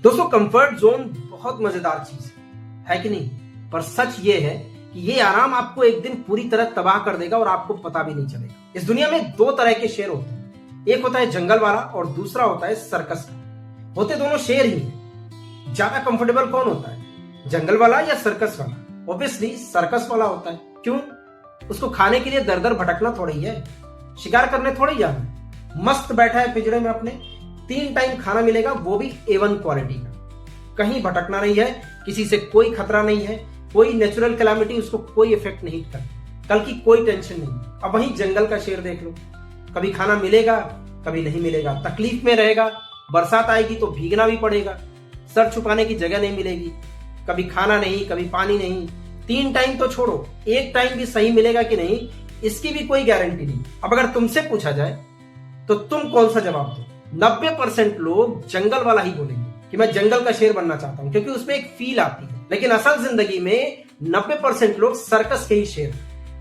दोस्तों comfort zone बहुत मजेदार चीज है कि नहीं, पर सच ये है कि ये आराम आपको एक दिन पूरी तरह तबाह कर देगा और आपको पता भी नहीं चलेगा। इस दुनिया में दो तरह के शेर होते हैं, एक होता है जंगल वाला और दूसरा होता है सर्कस का। होते दोनों शेर ही हैं। ज्यादा कंफर्टेबल कौन होता है, जंगल वाला या सर्कस वाला? ऑब्वियसली सर्कस वाला होता है। क्यों? उसको खाने के लिए दर दर भटकना थोड़ी ही है, शिकार करने थोड़ी जाना है। मस्त बैठा है पिंजरे में अपने, 3 टाइम खाना मिलेगा, वो भी A1 क्वालिटी का। कहीं भटकना नहीं है, किसी से कोई खतरा नहीं है, कोई नेचुरल कैलामिटी उसको कोई इफेक्ट नहीं कर, कल की कोई टेंशन नहीं। अब वहीं जंगल का शेर देख लो, कभी खाना मिलेगा कभी नहीं मिलेगा, तकलीफ में रहेगा, बरसात आएगी तो भीगना भी पड़ेगा, सर छुपाने की जगह नहीं मिलेगी, कभी खाना नहीं कभी पानी नहीं, 3 टाइम तो छोड़ो, 1 टाइम भी सही मिलेगा कि नहीं इसकी भी कोई गारंटी नहीं। अब अगर तुमसे पूछा जाए तो तुम कौन सा जवाब दो? 90% लोग जंगल वाला ही बोलेंगे कि मैं जंगल का शेर बनना चाहता हूं, क्योंकि उसमें एक फील आती है। लेकिन असल जिंदगी में 90% लोग सर्कस के ही शेर,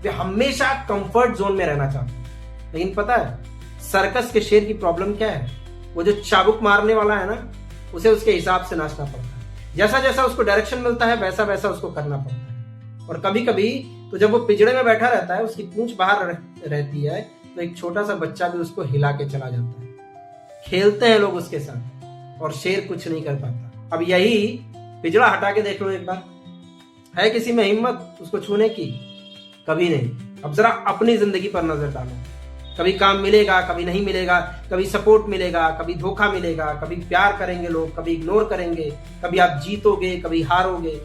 वे हमेशा कंफर्ट जोन में रहना चाहते हैं। लेकिन पता है सर्कस के शेर की प्रॉब्लम क्या है? वो जो चाबुक मारने वाला है ना, उसे उसके हिसाब से नाचना पड़ता है। जैसा जैसा उसको डायरेक्शन मिलता है वैसा वैसा उसको करना पड़ता है। और कभी कभी तो जब वो पिंजरे में बैठा रहता है, उसकी पूंछ बाहर रहती है, तो एक छोटा सा बच्चा भी उसको हिला के चला जाता है। खेलते हैं लोग उसके साथ और शेर कुछ नहीं कर पाता। अब यही पिंजरा हटा के देख लो एक बार, है किसी में हिम्मत उसको छूने की? कभी नहीं। अब जरा अपनी जिंदगी पर नजर डालो, कभी काम मिलेगा कभी नहीं मिलेगा, कभी सपोर्ट मिलेगा कभी धोखा मिलेगा, कभी प्यार करेंगे लोग कभी इग्नोर करेंगे, कभी आप जीतोगे कभी हारोगे।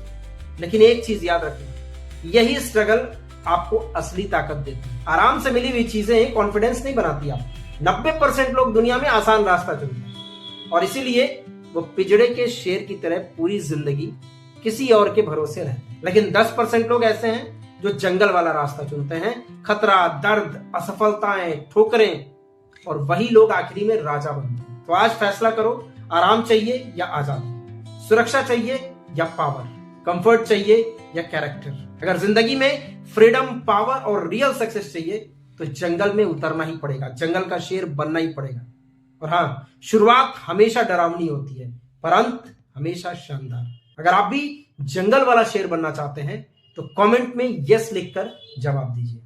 लेकिन एक चीज याद रखना, यही स्ट्रगल आपको असली ताकत देती है। आराम से मिली हुई चीजें कॉन्फिडेंस नहीं बनाती आप। 90% लोग दुनिया में आसान रास्ता चुनते हैं और इसीलिए वो पिंजरे के शेर की तरह पूरी जिंदगी किसी और के भरोसे रहते हैं। लेकिन 10% लोग ऐसे हैं जो जंगल वाला रास्ता चुनते हैं, खतरा, दर्द, असफलताएं, ठोकरें, और वही लोग आखिरी में राजा बनते हैं। तो आज फैसला करो, आराम चाहिए या आजादी, सुरक्षा चाहिए या पावर, कंफर्ट चाहिए या कैरेक्टर। अगर जिंदगी में फ्रीडम, पावर और रियल सक्सेस चाहिए तो जंगल में उतरना ही पड़ेगा, जंगल का शेर बनना ही पड़ेगा। और हाँ, शुरुआत हमेशा डरावनी होती है पर अंत हमेशा शानदार। अगर आप भी जंगल वाला शेर बनना चाहते हैं तो कमेंट में यस लिखकर जवाब दीजिए।